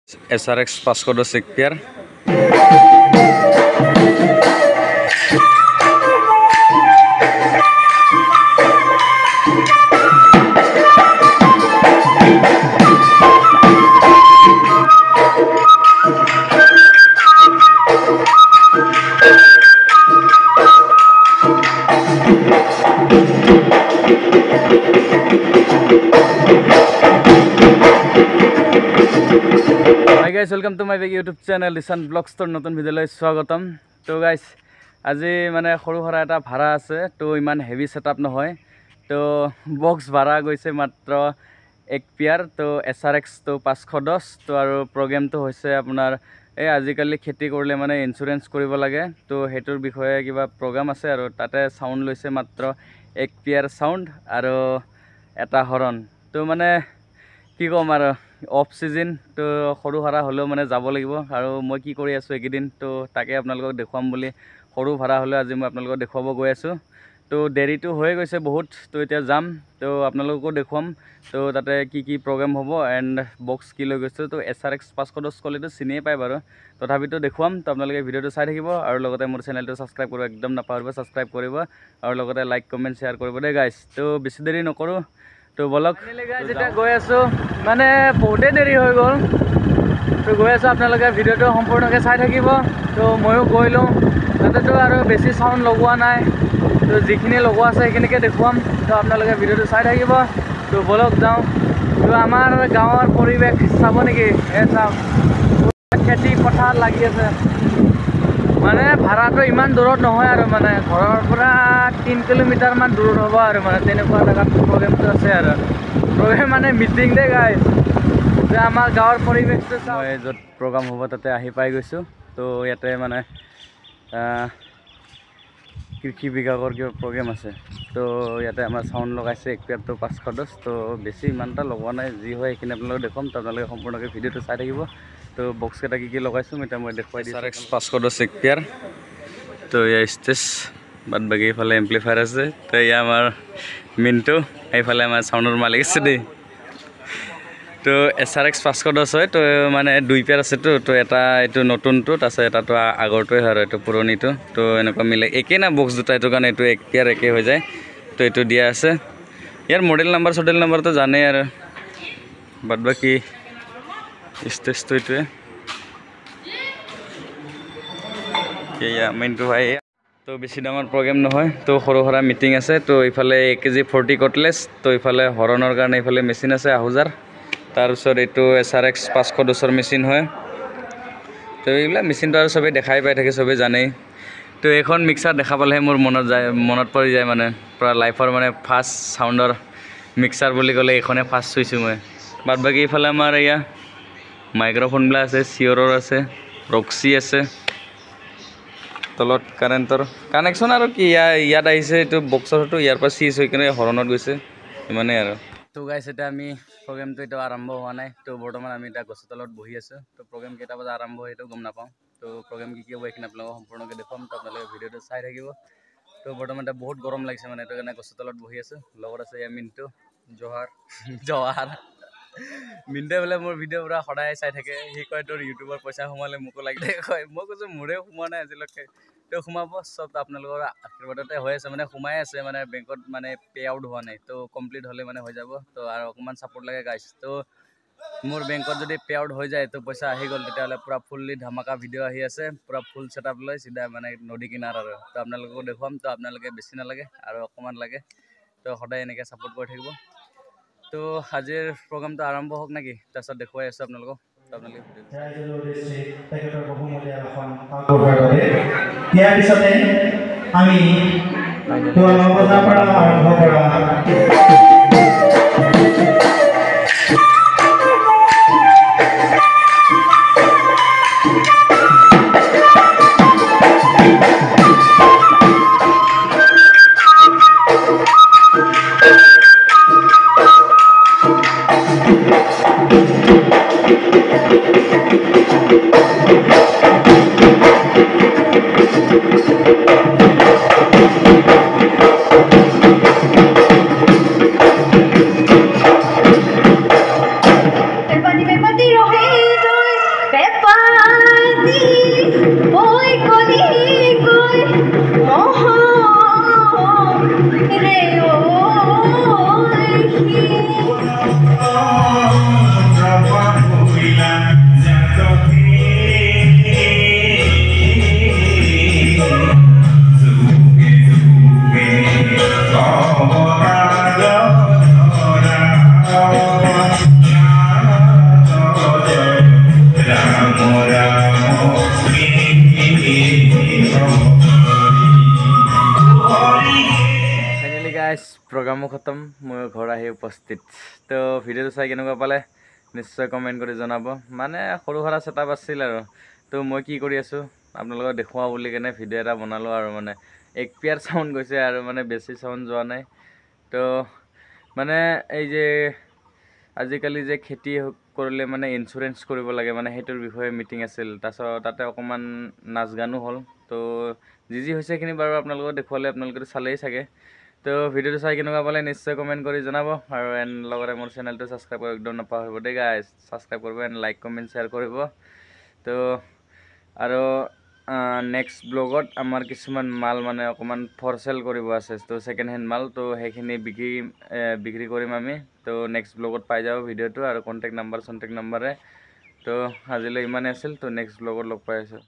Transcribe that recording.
SRX 510 ekpiar. Hi guys, welcome to my YouTube channel Lisan Vlogs tor notun video loi swagatam. To guys, aji mane khoru khora eta bhara ase to iman heavy setup nohoy. To box bhara goise matro ek pair to SRX to 510 to aru program to hoise apunar ei ajikali kheti korle mane insurance koribo lage to hetur bikhoye kiba program ase aru tate sound loise matro ek pair sound aru eta horon to mane কি কম আৰু off season তো সৰু ভাড়া হলেও মানে যাব লাগিব আৰু মই কি কৰি আছো একদিন তো তাকে আপোনালোকক দেখুৱাম বুলি সৰু ভাড়া হলে আজি মই আপোনালোকক দেখুৱাব গৈ আছো তো দেৰিটো হৈ গৈছে বহুত তো এতিয়া যাম তো আপোনালোককো দেখুৱাম তো তাতে কি কি প্ৰগ্ৰাম হ'ব এণ্ড বক্স কি লৈ গৈছো তো SRX 510 কলেটো চিনিয়ে পায় বাৰু তথাপিতো দেখুৱাম তো আপোনালোকে ভিডিওটো চাই থাকিব আৰু লগতে মোৰ চেনেলটো সাবস্ক্ৰাইব কৰিব একদম নাপাহৰিব সাবস্ক্ৰাইব কৰিব আৰু লগতে লাইক কমেন্ট শেয়াৰ কৰিব দেই গাইস তো বেছি দেৰি নকৰো তো বলক যেটা গৈ আছো মানে বহুতে দেৰি হৈ গ'ল তো গৈ আছো আপোনালোকে ভিডিওটো সম্পূৰ্ণকৈ চাই থাকিব তো ময়ো গৈ লওঁ তাতেতো আৰু বেছি সাউন্ড লগোৱা নাই তো যিখিনি লগোৱা আছে সেইখিনিকে দেখুৱাম তো আপোনালোকে ভিডিওটো চাই থাকিব তো বলক যাওঁ তো আমাৰ গাঁৱৰ পৰিৱেশ চাব নেকি এই চাওক খেতি পথাৰ লাগি আছে মানে ভাড়াটো ইমান দূৰত নহয় আৰু মানে ঘৰৰ পৰা 3 কিলোমিটাৰ মান দূৰত হ'ব আৰু মানে তেনেকুৱা জাগাত প্ৰগ্ৰামটো আছে আৰু প্ৰগ্ৰাম মানে মিটিং দে গাইস যে আমাৰ গাঁৱৰ পৰিৱেশটো চাও মই যত প্ৰগ্ৰাম হ'ব তাতে আহি পাই গৈছো তো ইয়াতে মানে কৃষি বিভাগৰ কিবা প্ৰগ্ৰাম আছে তো ইয়াতে আমাৰ সাউন্ড লগাইছে এক পেয়াৰ তো 510 তো বেছি ইমানটা লগোৱা নাই যি হয় এইখিনি আপোনালোকক দেখুৱাম তো আপোনালোকে সম্পূৰ্ণকৈ ভিডিওটো চাই থাকিব তো বক্স কেটা কি লগাইছো মই দেখুৱাই দিম SRX 510 এক পেয়াৰ তো ইয়া স্টেজ বাদ বাকি ফালে এম্প্লিফায়াৰ আছে তো ইয়া আমাৰ মিন্টু এইফালে আমাৰ সাউন্ডৰ মালিক আছে দেই তো SRX 510 হয় তো মানে দুই পেয়াৰ আছে তো এটা এটো নতুনটো আছে এটা তো আগৰটোই হয় এটো পুৰণিটো তো এনেকুৱা মিলে একে না বক্স দুটা এটো কাৰণে এটো এক পেয়াৰ একে হৈ যায় তো এটো দিয়া আছে ইয়াৰ মডেল নাম্বাৰ তো জানে আৰু বাদ বাকি স্টেজ তো এটোৱে এয়া মিন্টু ভাই তো বেছি ডাঙৰ প্ৰগ্ৰাম নহয় তো সৰু সৰা মিটিং আছে তো ইফালে 1 কেজি 40 কটলেছ তো ইফালে হৰণৰ কাৰণে ইফালে মেচিন আছে আহুজাৰ তাৰ পিছত এটো SRX 510 মেচিন হয় তো এইলা মেচিনটো আৰু সবে দেখাই পাই থাকে সবে জানে তো এখন মিক্সাৰ দেখা পালে মোৰ মনত পৰি যায় মানে পুৰা লাইফৰ মানে ফাৰ্স্ট সাউন্ডৰ মিক্সাৰ বুলি ক'লে এখনে ফাৰ্স্ট চুইছো মই বাদ বাকি ইফালে আমাৰ ইয়া মাইক্ৰোফোন ব্লা আছে সিওৰৰ আছে ৰক্সি আছে তলত কাৰেণ্টৰ কানেকচন আৰু কি ইয়াত আহিছে এটো বক্সৰটো ইয়াৰ পৰা সিজ হৈ কিনে হৰণত গৈছে মানে আৰু তো গাইস এটা আমি প্ৰগ্ৰামটো এটা আৰম্ভ হোৱা নাই তো বৰ্তমান আমি এটা গছৰ তলত বহি আছো তো প্ৰগ্ৰাম কেটা বজা আৰম্ভ হয় এটো গম নাপাওঁ তো প্ৰগ্ৰাম কি হ'ব এইখিনি আপোনালোকক সম্পূৰ্ণকৈ দেখুৱাম তো আপোনালোকে ভিডিওটো চাই থাকিব তো বৰ্তমান এটা বহুত গৰম লাগিছে মানে এটো কাৰণে গছৰ তলত বহি আছো লগত আছে ইয়া মিন্টু জহাৰ মিন্টে বলে মোৰ ভিডিও পুৰা সদায় চাই থাকে হি কয় তোৰ ইউটিউবৰ পইচা সোমালে মোকো লাগিলে কয় মই কৈছো মোৰে সোমোৱা নাই আজিলৈকে তো সোমাব সব আপোনালোকৰ আশীৰ্বাদতে হৈ আছে মানে সোমাই আছে মানে বেংকত মানে পে আউট হোৱা নাই তো কমপ্লিট হলে মানে হৈ যাব তো আৰু অকমান সাপোৰ্ট লাগে গাইস তো মোৰ বেংকত যদি পে আউট হৈ যায় তো পইচা আহি গ'ল তেতিয়াহলে পুৰা ফুললি ধামাকা ভিডিও আহি আছে পুৰা ফুল সেটআপ লৈ সিধা মানে নদী কিনাৰ আৰু তো আপোনালোকক দেখুৱাম তো আপোনালোকে বেছি নালাগে আৰু অকমান লাগে তো সদায় এনেকৈ সাপোৰ্ট কৰি থাকিব তো আজিৰ প্ৰগ্ৰামটো আৰম্ভ হওক নাকি তাৰছত দেখুৱাই আছো আপোনালোকক আপোনালোকে ইয়াৰ পিছতে আমি বজাৰ পৰা আৰম্ভ কৰা কামো খতম মই ঘৰ আহি উপস্থিত তো ভিডিঅ'টো চাই কেনেকুৱা পালে নিশ্চয় কমেণ্ট কৰি জনাব মানে সৰু সুৰা ছেটআপ আছিল আৰু তো মই কি কৰি আছোঁ আপোনালোকক দেখুৱাওঁ বুলি কেনে ভিডিঅ' এটা বনালোঁ আৰু মানে একপিয়াৰ চাউণ্ড গৈছে আৰু মানে বেছি চাউণ্ড যোৱা নাই তো মানে এই যে আজিকালি যে খেতি কৰিলে মানে ইঞ্চুৰেঞ্চ কৰিব লাগে মানে সেইটোৰ বিষয়ে মিটিং আছিল তাৰপিছত তাতে অকণমান নাচ গানো হ'ল তো যি হৈছে সেইখিনি বাৰু আপোনালোকক দেখুৱালে আপোনালোকে চালেই চাগে তো ভিডিঅ'টো চাই কেনেকুৱা পালে নিশ্চয় কমেণ্ট কৰি জনাব আৰু এণ্ড লগতে মোৰ চেনেলটো ছাবস্ক্ৰাইব কৰিব একদম নাপাহৰিব দেই গাইজ ছাবস্ক্ৰাইব কৰিব এণ্ড লাইক কমেণ্ট শ্বেয়াৰ কৰিব তো আৰু নেক্সট ব্লগত আমাৰ কিছুমান মাল মানে অকণমান ফৰ চেল কৰিব আছে তো ছেকেণ্ড হেণ্ড মাল তো সেইখিনি বিক্ৰী কৰিম আমি তো নেক্সট ব্লগত পাই যাব ভিডিঅ'টো আৰু কণ্টেক্ট নাম্বাৰে তো আজিলৈ ইমানেই আছিল তো নেক্সট ব্লগত লগ পাই আছোঁ